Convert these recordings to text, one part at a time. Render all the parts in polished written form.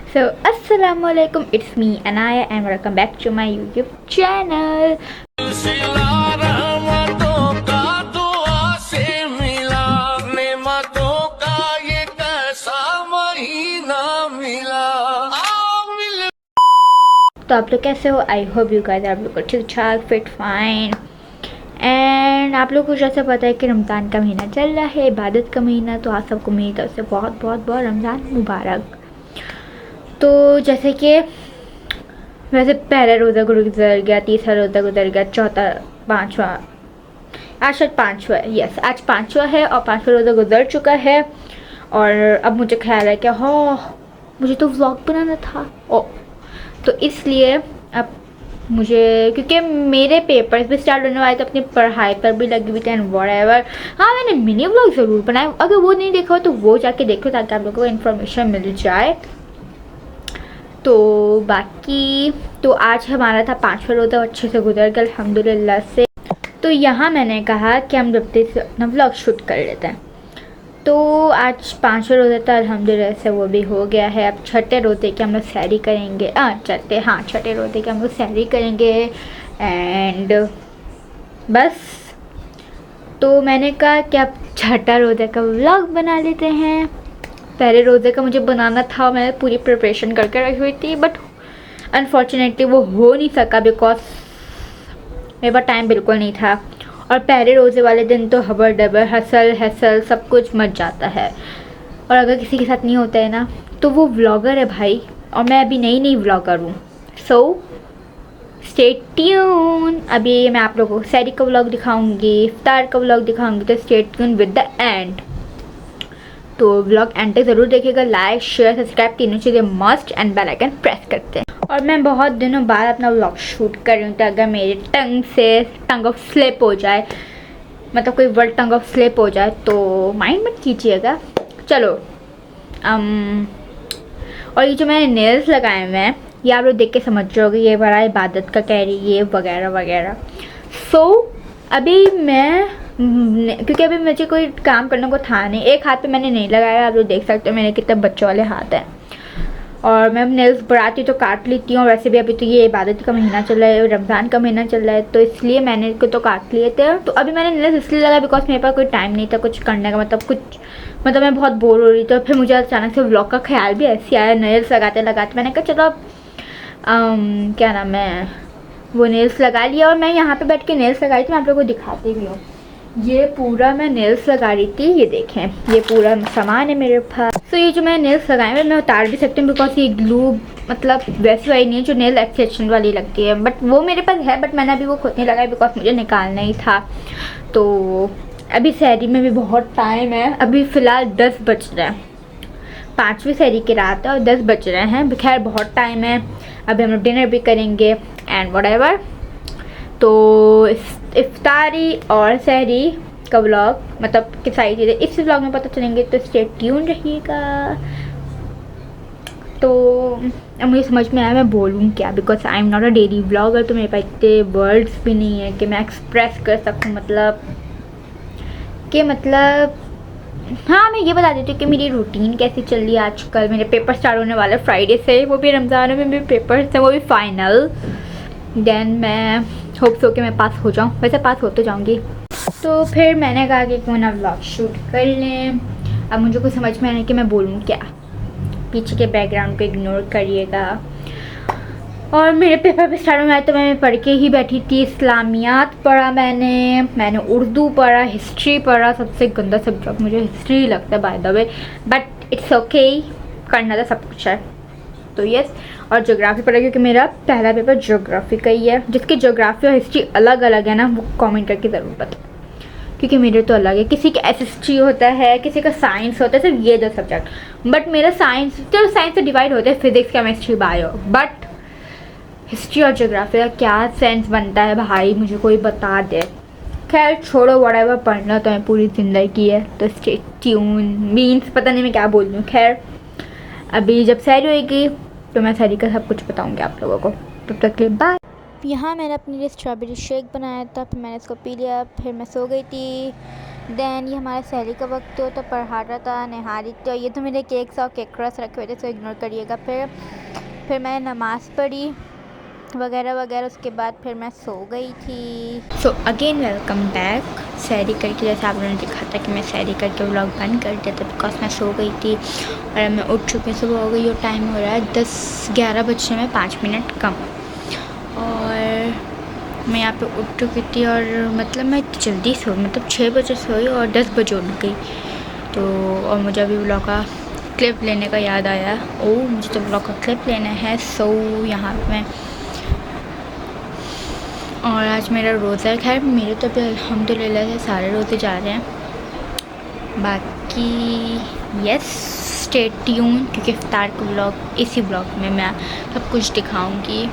So, Assalamualaikum, it's me Anaya and welcome back to my YouTube channel. तो आप लोग कैसे हो? आई होप यू गाइस आप लोग को ठीक ठाक फिट फाइन। एंड आप लोग को जैसे पता है कि रमज़ान का महीना चल रहा है, इबादत का महीना, तो आप सबको मेरी तरफ से बहुत बहुत बहुत रमज़ान मुबारक। तो जैसे कि वैसे पहला रोज़ा गुजर गया, तीसरा रोज़ा गुजर गया, चौथा, पाँचवा, आज शायद पाँचवा है, यस आज पाँचवा है और पाँचवा रोज़ा गुजर चुका है। और अब मुझे ख्याल है कि हाँ मुझे तो व्लॉग बनाना था, ओ तो इसलिए अब मुझे, क्योंकि मेरे पेपर्स भी स्टार्ट होने वाले थे, अपनी पढ़ाई पर भी लगी हुई थी एंड व्हाटएवर। हाँ मैंने मिनी व्लॉग ज़रूर बनाए, अगर वो नहीं देखा हो तो वो जाके देखो ताकि आप लोगों को इन्फॉर्मेशन मिल जाए। तो बाकी तो आज हमारा था पाँचवा रोज़ा, अच्छे से गुजर गया अल्हम्दुलिल्लाह से। तो यहाँ मैंने कहा कि हम जल्दी से अपना व्लॉग शूट कर लेते हैं। तो आज पाँचवा रोज़ा था अल्हम्दुलिल्लाह से, वो भी हो गया है। अब छठे रोज़े की हम लोग सैरी करेंगे, छठे रोज़े की हम लोग सैरी करेंगे एंड बस। तो मैंने कहा कि अब छठा रोज़े का व्लॉग बना लेते हैं। पहले रोज़े का मुझे बनाना था, मैंने पूरी प्रिपरेशन करके रखी हुई थी, बट अनफॉर्चुनेटली वो हो नहीं सका बिकॉज मेरे पास टाइम बिल्कुल नहीं था। और पहले रोज़े वाले दिन तो हबर डबर हसल सब कुछ मच जाता है, और अगर किसी के साथ नहीं होता है ना तो वो व्लॉगर है भाई, और मैं अभी नई व्लॉगर हूँ। So stay tune. अभी मैं आप लोगों को सैरी का व्लॉग दिखाऊंगी, इफ्तार का व्लॉग दिखाऊंगी, तो stay tune with the end. तो व्लॉग एंड तक ज़रूर देखिएगा। लाइक शेयर सब्सक्राइब तीनों चीज़ें must and bell icon press करते हैं। और मैं बहुत दिनों बाद अपना व्लॉग शूट कर रही हूँ, तो अगर मेरे टंग ऑफ स्लिप हो जाए, मतलब कोई वर्ड टंग ऑफ स्लिप हो जाए तो माइंड मत कीजिएगा। चलो और ये जो मैंने नेल्स लगाए हुए हैं ये आप लोग देख के समझ रहे होगे, ये बड़ा इबादत का कह रही है, ये वगैरह वगैरह। सो अभी मैं क्योंकि अभी मुझे कोई काम करने को था नहीं, एक हाथ पे मैंने नहीं लगाया, आप लोग देख सकते हो मेरे कितने बच्चों वाले हाथ हैं। और मैं नेल्स बढ़ाती तो काट लेती हूँ, वैसे भी अभी तो ये इबादत का महीना चल रहा है, रमज़ान का महीना चल रहा है, तो इसलिए मैंने को तो काट लिए थे। तो अभी मैंने नेल्स इसलिए लगाया बिकॉज मेरे पास कोई टाइम नहीं था कुछ करने का, मतलब मैं बहुत बोर हो रही थी। तो फिर मुझे अचानक से व्लॉग का ख्याल भी ऐसे आया, नेल्स लगाते लगाते मैंने कहा चलो क्या नाम है, वो नेल्स लगा लिया। और मैं यहाँ पर बैठ के नेल्स लगाई थी, मैं आप लोगों को दिखाती भी हूँ। ये पूरा मैं नेल्स लगा रही थी, ये देखें ये पूरा सामान है मेरे पास। तो ये जो मैं नेल्स लगाए हैं मैं उतार भी सकती हूँ बिकॉज ये ग्लू मतलब वैसी वाली नहीं है जो नेल एक्सटेंशन वाली लगती है, बट वो मेरे पास है, बट मैंने अभी वो खुद नहीं लगाई बिकॉज मुझे निकालना ही था। तो अभी सहरी में भी बहुत टाइम है, अभी फ़िलहाल 10 बज रहे हैं, 5वीं सहरी की रात है और 10 बज रहे हैं। खैर बहुत टाइम है, अभी हम लोग डिनर भी करेंगे एंड व्हाटएवर। तो इफ्तारी और सहरी का व्लॉग मतलब कि सारी चीज़ें इस व्लॉग में पता चलेंगे, तो स्टे ट्यून रहिएगा। तो अब मुझे समझ में आया मैं बोलूँ क्या, because I am not a daily vlogger, तो मेरे पास इतने वर्ड्स भी नहीं है कि मैं एक्सप्रेस कर सकूँ, मतलब हाँ मैं ये बता देती हूँ कि मेरी रूटीन कैसी चल रही है आजकल। मेरे पेपर स्टार्ट होने वाले फ्राइडे से, वो भी रमज़ान में मेरे पेपर्स हैं, वो भी फाइनल। देन मैं होप्स हो कि मैं पास हो जाऊँ, वैसे पास हो तो जाऊँगी। तो फिर मैंने कहा कि क्यों ना व्लॉग शूट कर लें। अब मुझे कुछ समझ में आने कि मैं बोलूँ क्या, पीछे के बैकग्राउंड को इग्नोर करिएगा। और मेरे पेपर पे स्टार्ट में आया तो मैं पढ़ के ही बैठी थी। इस्लामियात पढ़ा मैंने उर्दू पढ़ा, हिस्ट्री पढ़ा, सबसे गंदा सब्जेक्ट मुझे हिस्ट्री लगता है by the way, but it's okay, करना तो सब कुछ है। तो यस, और ज्योग्राफी पढ़ा क्योंकि मेरा पहला पेपर ज्योग्राफी का ही है। जिसकी ज्योग्राफी और हिस्ट्री अलग अलग है ना, वो कमेंट करके ज़रूर बता, क्योंकि मेरे तो अलग है। किसी का एसएसटी होता है, किसी का साइंस होता है, सिर्फ ये 2 सब्जेक्ट, बट मेरा साइंस से डिवाइड होते हैं, physics chemistry bio, but history और ज्योग्राफी का क्या सेंस बनता है भाई, मुझे कोई बता दे। खैर छोड़ो, व्हाटएवर, पढ़ना तो है पूरी ज़िंदगी है, तो स्टे ट्यून मीन्स पता नहीं मैं क्या बोल रही हूँ। खैर अभी जब सैरी होएगी तो मैं सैरी का सब कुछ बताऊँगी आप लोगों को, तब तक के लिए बाय। यहाँ मैंने अपने लिए स्ट्रॉबेरी शेक बनाया था, फिर मैंने इसको पी लिया, फिर मैं सो गई थी देन ये हमारा सहरी का वक्त हो तो पढ़ा रहा था, नहा रही थी। और ये तो मेरे केक्स और केक रस रखे हुए थे, तो इग्नोर करिएगा। फिर मैंने नमाज़ पढ़ी वगैरह वगैरह, उसके बाद फिर मैं सो गई थी। So again welcome back. सहरी करके जैसे आप लोगों ने देखा था कि मैं सहरी करके व्लॉग बंद कर दिया था बिकॉज मैं सो गई थी और मैं उठ चुकी, सुबह हो गई और टाइम हो रहा है 10-11 बजने में 5 मिनट कम। और मैं यहाँ पे उठ चुकी थी और मतलब मैं जल्दी सो, मतलब 6 बजे सोई और 10 बजे उठ गई। तो और मुझे अभी व्लॉग का क्लिप लेने का याद आया। मुझे तो व्लॉग का क्लिप लेना है। सो यहाँ पे और आज मेरा रोज़ा है। खैर मेरे तो अभी अल्हम्दुलिल्लाह से सारे रोज़े जा रहे हैं। बाकी यस स्टे ट्यून, क्योंकि इफ्तार का व्लॉग इसी व्लॉग में मैं सब कुछ दिखाऊंगी।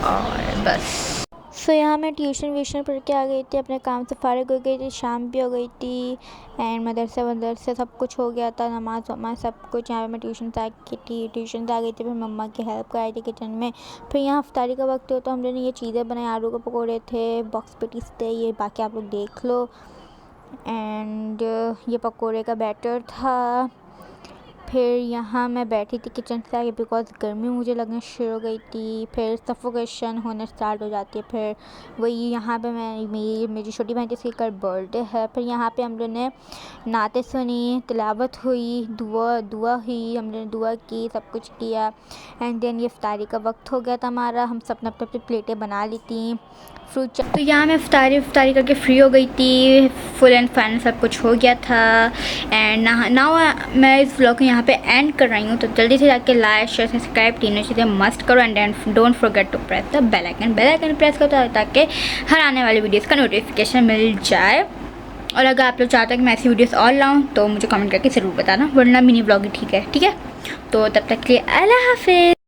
और बस सो यहाँ मैं ट्यूशन पढ़ के आ गई थी, अपने काम से फारिग हो गई थी, शाम भी हो गई थी एंड मदरसे सब कुछ हो गया था, नमाज वमाज सब कुछ। यहाँ पे मैं ट्यूशन से आ गई थी, फिर मम्मा की हेल्प कराई थी किचन में। फिर यहाँ इफ्तारी का वक्त हो तो हम लोगों ने ये चीज़ें बनाई, आलू के पकौड़े थे, बॉक्स पेटीज थे, ये बाकी आप लोग देख लो। एंड ये पकौड़े का बैटर था। फिर यहाँ मैं बैठी थी किचन से आके बिकॉज गर्मी मुझे लगना शुरू हो गई थी, फिर सफोकेशन होना स्टार्ट हो जाती है। फिर वही यहाँ पे मेरी छोटी बहन जिसकी कल बर्थडे है। फिर यहाँ पे हम लोग ने नाते सुनी, तिलावत हुई, दुआ हुई, हम लोग ने दुआ की, सब कुछ किया। एंड देन ये इफ्तारी का वक्त हो गया था हमारा, हम सब ने अपनी प्लेटें बना ली थी फ्रूट। तो यहाँ मैं इफ्तारी करके फ्री हो गई थी, फुल एंड फाइनल सब कुछ हो गया था। एंड नाउ मैं इस व्लॉग को यहाँ पे एंड कर रही हूँ। तो जल्दी से जाके लाइक शेयर सब्सक्राइब तीनों चीज़ें मस्ट करो and then don't forget to press the bell icon press करो ताकि हर आने वाली वीडियोज़ का नोटिफिकेशन मिल जाए। और अगर आप लोग चाहते हैं कि मैं ऐसी वीडियोज़ और लाऊँ तो मुझे कमेंट करके ज़रूर बताना, वरना मिनी व्लॉग ही ठीक है। तो तब तक के लिए अल्लाह हाफिज़।